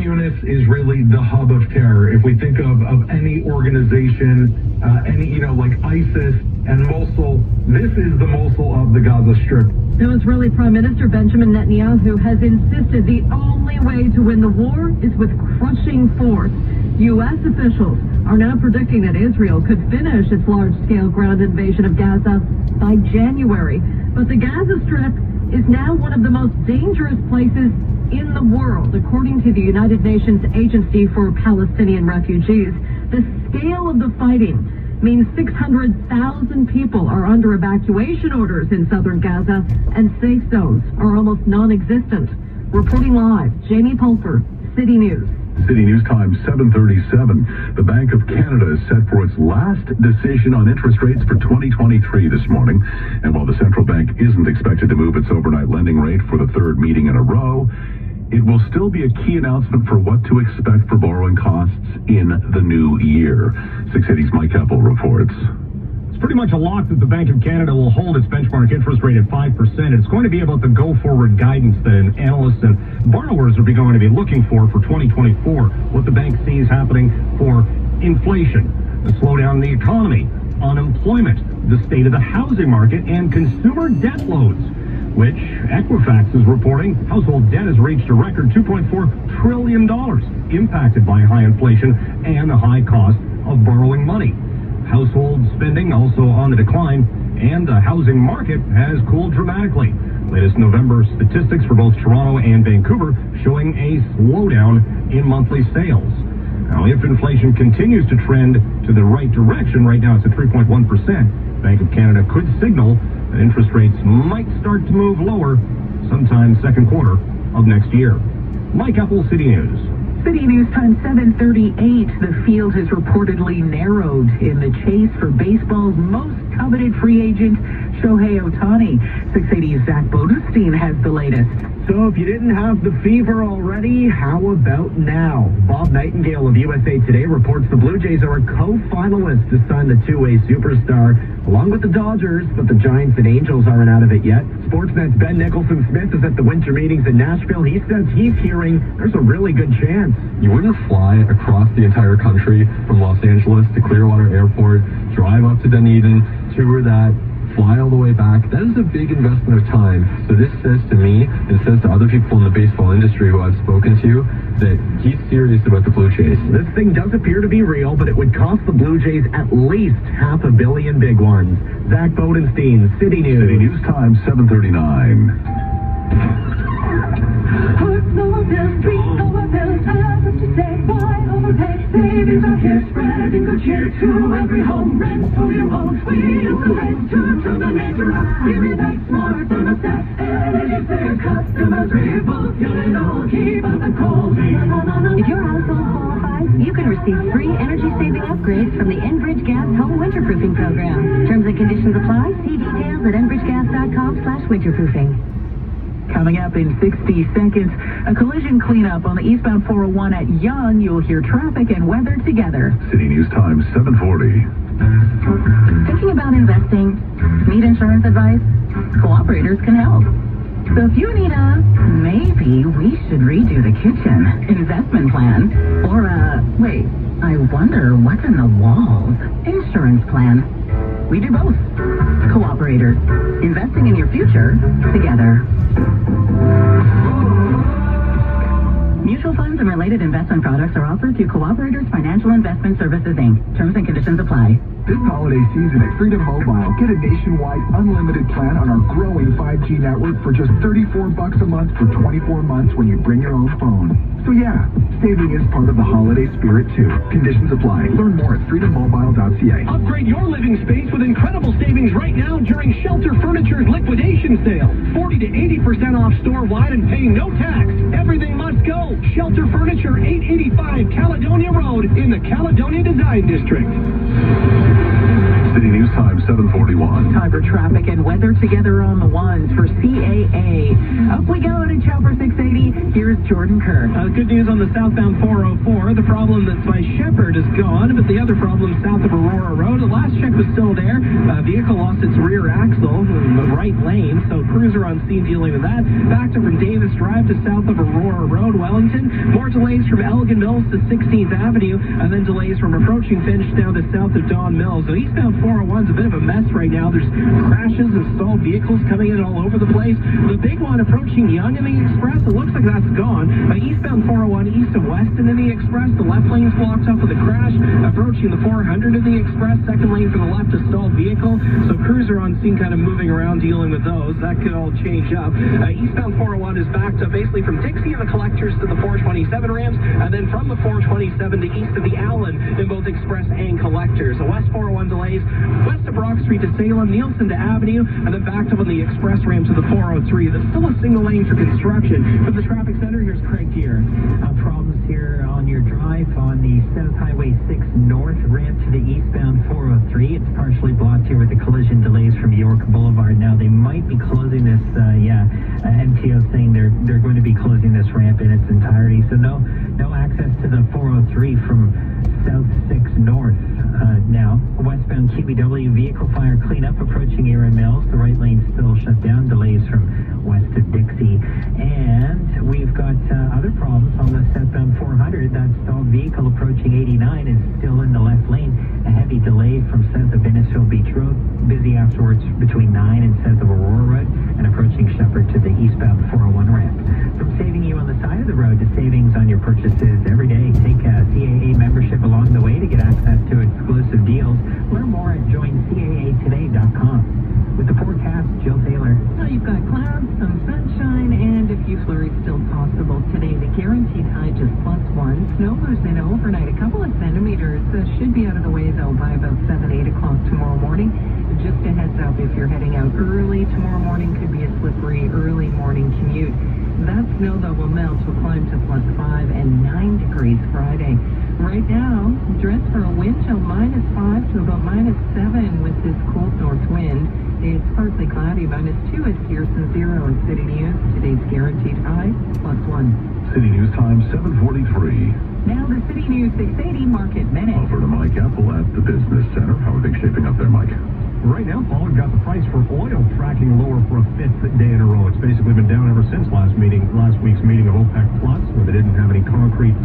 Yunus is really the hub of terror. If we think of any organization, like ISIS and Mosul, this is the Mosul of the Gaza Strip. Now, Israeli Prime Minister Benjamin Netanyahu has insisted the only way to win the war is with crushing force. U.S. officials are now predicting that Israel could finish its large-scale ground invasion of Gaza by January. But the Gaza Strip is now one of the most dangerous places in the world, according to the United Nations Agency for Palestinian Refugees. The scale of the fighting means 600,000 people are under evacuation orders in southern Gaza, and safe zones are almost non-existent. Reporting live, Jamie Pulfer, City News. City News Time 7:37. The Bank of Canada is set for its last decision on interest rates for 2023 this morning. And while the central bank isn't expected to move its overnight lending rate for the third meeting in a row, it will still be a key announcement for what to expect for borrowing costs in the new year. 680's Mike Keppel reports. Pretty much a lock that the Bank of Canada will hold its benchmark interest rate at 5%. It's going to be about the go-forward guidance that analysts and borrowers are going to be looking for 2024, what the bank sees happening for inflation, the slowdown in the economy, unemployment, the state of the housing market, and consumer debt loads, which Equifax is reporting household debt has reached a record $2.4 trillion, impacted by high inflation and the high cost of borrowing money. Household spending also on the decline, and the housing market has cooled dramatically. Latest November statistics for both Toronto and Vancouver showing a slowdown in monthly sales. Now, if inflation continues to trend to the right direction, right now it's at 3.1%, Bank of Canada could signal that interest rates might start to move lower sometime second quarter of next year. Mike Keppel, City News. City News Time 7:38. The field has reportedly narrowed in the chase for baseball's most coveted free agent, Shohei Ohtani. 680's Zach Bodenstein has the latest. So if you didn't have the fever already, how about now? Bob Nightingale of USA Today reports the Blue Jays are a co-finalist to sign the two-way superstar, along with the Dodgers, but the Giants and Angels aren't out of it yet. Sportsnet's Ben Nicholson-Smith is at the winter meetings in Nashville. He says he's hearing there's a really good chance. You wouldn't fly across the entire country from Los Angeles to Clearwater Airport, drive up to Dunedin, tour that, fly all the way back. That is a big investment of time. So this says to me, and says to other people in the baseball industry who I've spoken to, that he's serious about the Blue Jays. This thing does appear to be real, but it would cost the Blue Jays at least $500 million big ones. Zach Bodenstein, City News. City News Time 7:39. Savings are here, spreading good cheer to every home. Rent to your home, we will rent to the nature. We rebate more than a set. Energy fair customers revolt, you'll keep up the cold. If your household qualifies, you can receive free energy-saving upgrades from the Enbridge Gas Home Winterproofing Program. Terms and conditions apply. See details at enbridgegas.com/winterproofing. Coming up in 60 seconds, a collision cleanup on the eastbound 401 at Yonge. You'll hear traffic and weather together. City News Time 7:40. Thinking about investing? Need insurance advice? Cooperators can help. So if you need maybe we should redo the kitchen investment plan, or wait, I wonder what's in the walls insurance plan. We do both. Cooperators, investing in your future together. Mutual funds and related investment products are offered through Cooperators Financial Investment Services, Inc. Terms and conditions apply. This holiday season at Freedom Mobile, get a nationwide unlimited plan on our growing 5G network for just $34 a month for 24 months when you bring your own phone. So yeah, saving is part of the holiday spirit too. Conditions apply. Learn more at freedommobile.ca. Upgrade your living space with incredible savings right now during Shelter Furniture's liquidation sale. 40 to 80% off store-wide and paying no tax. Everything must go. Shelter Furniture, 885 Caledonia Road in the Caledonia Design District. City News Time 7:41. Time for traffic and weather together on the ones for CAA. Up we go to Chopper 680. Here's Jordan Kerr. Good news on the southbound 404. The problem that's by Shepherd is gone, but the other problem south of Aurora Road. The last check was still there. Vehicle lost its rear axle in the right lane, so cruiser on scene dealing with that. Backed up from Davis Drive to south of Aurora Road, Wellington. More delays from Elgin Mills to 16th Avenue, and then delays from approaching Finch down to south of Don Mills. So eastbound 401's a bit of a mess right now. There's crashes and stalled vehicles coming in all over the place. The big one approaching Yonge in the Express, it looks like that's gone. Eastbound 401 east of Weston in the Express, the left lane's blocked up with a crash. Approaching the 400 in the Express, second lane for the left, a stalled vehicle. So cruiser on scene kind of moving around dealing with those. That could all change up. Eastbound 401 is backed up basically from Dixie and the Collectors to the 427 ramps, and then from the 427 to east of the Allen in both Express and Collectors. The West 401 delays west of Brock Street to Salem, Nielsen to Avenue, and then backed up on the Express ramp to the 403. There's still a single lane for construction. From the traffic center, here's Craig Gear. Problems here on your drive on the South Highway 6 North ramp to the eastbound 403. It's partially blocked here with the collision delays from York Boulevard. Now they might be closing this, MTO saying they're going to be closing this ramp in its entirety. So no access to the 403 from South 6 North. Now, westbound QBW vehicle fire cleanup approaching Erin Mills. The right lane still shut down. Delays from west of Dixie. And we've got other problems on the southbound 400. That stalled vehicle approaching 89 is still in the left lane. A heavy delay from south of Innisfil Beach Road. Busy afterwards between 9 and south of Aurora Road. And approaching Shepherd to the eastbound 401 ramp. From saving you on the side of the road to savings on your purchases every day, take a CAA membership along the way to get access to exclusive deals. Learn more at joincaatoday.com. With the forecast, Jill Taylor. Well, you've got clouds, some sunshine, and a few flurries still possible today. The guaranteed high just +1. Snow moves in overnight, a couple of centimeters. Should be out of the way, though, by about 7, 8 o'clock tomorrow morning. Just a heads up, if you're heading out early tomorrow morning, could be a slippery early morning commute. That snow, though, will melt to climb to +5 and 9 degrees Friday. Right now, dress for a wind chill -5 to about -7 with this cold north wind. It's partly cloudy, -2 at Pearson 0 and City News. Today's guaranteed high, +1. City News Time 7:43. Now the City News 680 Market Minute. Over to Mike Apple at the Business Center. How are things shaping up there, Mike? Right now, Paul, we've got the price for oil tracking lower for a 5th day in a row. It's basically been down ever since last week's meeting of OPEC Plus, where they didn't have any concrete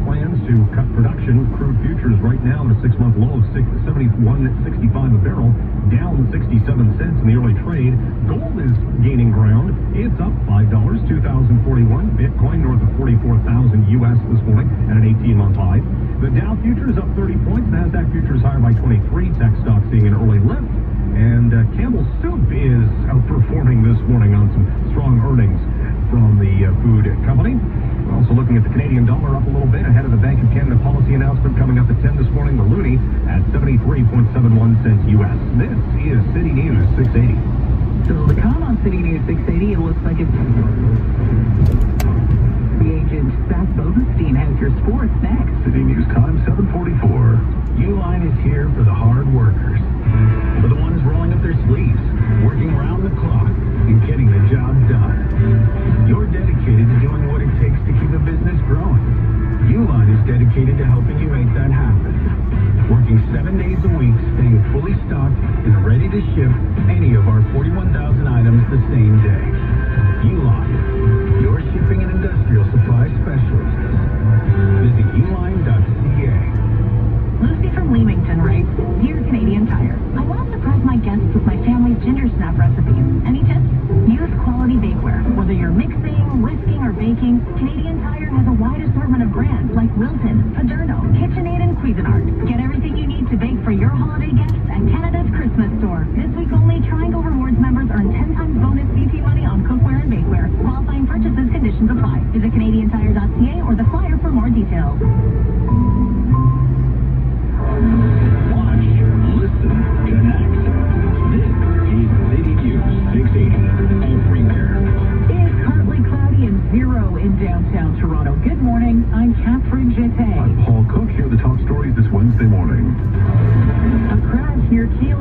plans to cut production. Crude futures right now at a 6-month low of 71.65 a barrel, down 67 cents in the early trade. Gold is gaining ground. It's up $5, 2,041. Bitcoin north of 44,000 US this morning at an 18-month high. The Dow futures up 30 points. Nasdaq futures higher by 23. Tech stock seeing an early lift. And Campbell's Soup is outperforming this morning on some strong earnings from the food company. We're also looking at the Canadian dollar up a little bit ahead of the Bank of Canada policy announcement coming up at 10 this morning. The loonie at 73.71 cents US. This is City News 680. So to come on City News 680, it looks like it's... The agent Zach Bodenstein has your sports next. City News Time 7:44. Uline is here for the hard workers. For the ones rolling up their sleeves, working around the clock, and getting the job done. You're dedicated to doing what it takes to keep a business growing. Uline is dedicated to helping you make that happen. Working 7 days a week, staying fully stocked and ready to ship any of our 41,000 items the same day. Uline, your shipping and industrial supply specialist. Visit uline.ca. Lucy from Leamington writes, Dear Canadian Tire, I want to surprise my guests with my family's ginger snap recipes. Any tips? Use quality bakeware. Whether you're mixing, whisking, or baking, Canadian Tire has a wide assortment of brands like Wilton, Paderno, KitchenAid, and Cuisinart. Get everything you need to bake for your holiday guests at Canada's Christmas store. This week only, Triangle Rewards members earn 10 times bonus BP money on cookware and bakeware. Qualifying purchases, conditions apply. Visit CanadianTire.ca or the flyer for more details. Watch, listen, connect. This is City News 680. Everywhere. It's partly cloudy and 0 in downtown Toronto. Good morning. I'm Catherine Jeté. I'm Paul Cook. Here are the top stories this Wednesday morning. A crash near Keele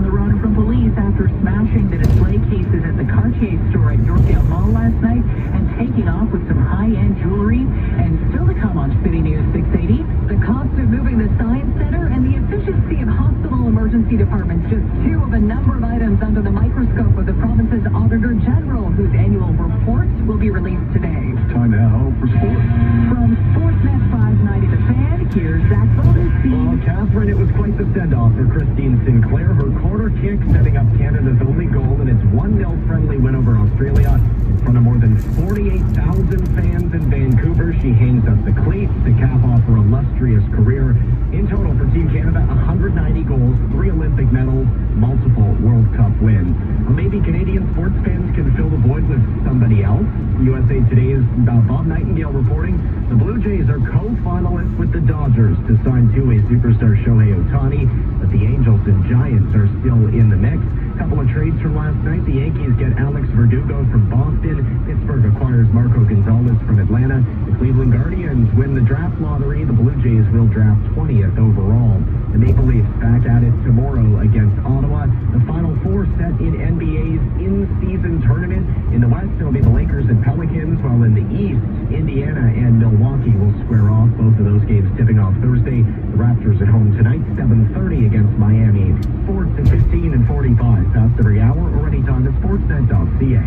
the run from police after smashing the display cases at the Cartier store at Yorkdale Mall last night and taking off with some high-end jewelry. And still to come on City News 680. The cost of moving the Science Center and the efficiency of hospital emergency departments, just two of a number of items under the microscope of the province's Auditor General, whose annual report will be released today. Time now for sports. From Sportsnet 590 The Fan, here's Zach Bodenstein. Well, Catherine, it was quite the send-off for Christine Sinclair. Her corner kick setting up Canada's only goal in its 1-0 friendly win over Australia. In front of more than 48,000 fans in Vancouver, she hangs up the cleats to cap off her illustrious career. In total for Team Canada, 190 goals, 3 Olympic medals, multiple World Cup wins. Maybe Canadian sports fans can fill the void with somebody else. USA Today's Bob Nightingale reporting the Blue Jays are co-finalists with the Dodgers to sign two-way superstar Shohei Ohtani, but the Angels and Giants are still in the mix. Couple of trades from last night. The Yankees get Alex Verdugo from Boston. Pittsburgh acquires Marco Gonzalez from Atlanta. The Cleveland Guardians win the draft lottery. The Blue Jays will draft 20th overall. The Maple Leafs back at it tomorrow against Ottawa. The Final Four set in NBA's in-season tournament. In the West, it'll be the Lakers and Pelicans, while in the East, Indiana and Milwaukee will square off. Both of those games tipping off Thursday. The Raptors at home tonight, 7:30 against Miami. Sports at 15 and 45 past every hour, or anytime at sportsnet.ca.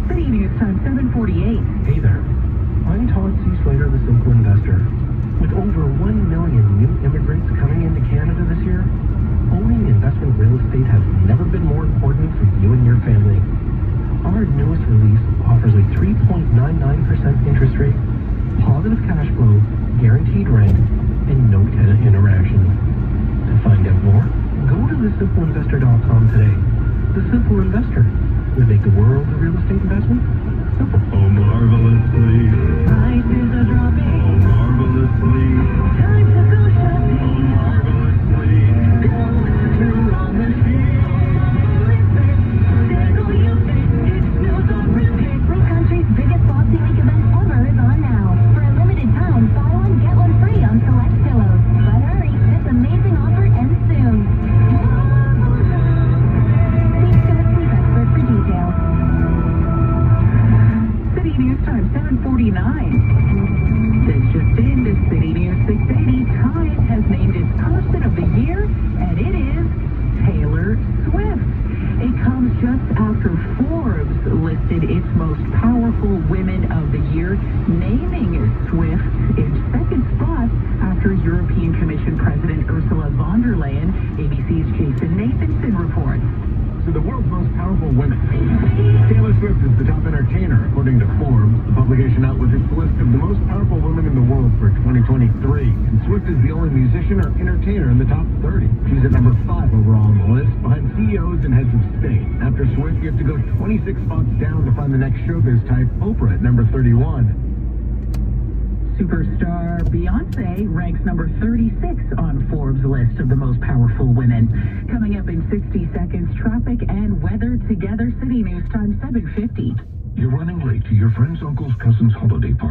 City News Time 7:48. Hey there, I'm Todd C. Slater, the Simple Investor. With over 1 million new immigrants coming into Canada this year, owning investment real estate has never been more important for you and your family. Our newest release offers a 3.99% interest rate, positive cash flow, guaranteed rent, and no tenant interaction. To find out more, go to thesimpleinvestor.com today. The Simple Investor. We make the world of real estate investment simple. Oh, marvelously. Prices are dropping. Oh, marvelously. Time to go shopping. Oh, marvelously. Cross Country's biggest Boxing Week event ever is on now. For a limited time, buy one, get one free on select pillows. But hurry, this amazing offer ends soon. Speak to a sleep expert for details. City News Time 7:49. This just in, the City News 680 Time has named its Person of the Year, and it is Taylor Swift. It comes just after Forbes listed its most powerful women of the year, naming Swift in second spot after European Commission President Ursula von der Leyen. ABC's Jason Nathanson reports. To the world's most powerful women. Taylor Swift is the top entertainer, according to Forbes. The publication out with its list of the most powerful women in the world for 2023. And Swift is the only musician or entertainer in the top 30. She's at number 5 overall on the list, behind CEOs and heads of state. After Swift, you have to go 26 spots down to find the next showbiz type, Oprah at number 31. Superstar Beyonce ranks number 36 on Forbes' list of the most powerful women. Coming up in 60 seconds, traffic and weather together. City News Time 7:50. You're running late to your friend's uncle's cousin's holiday party.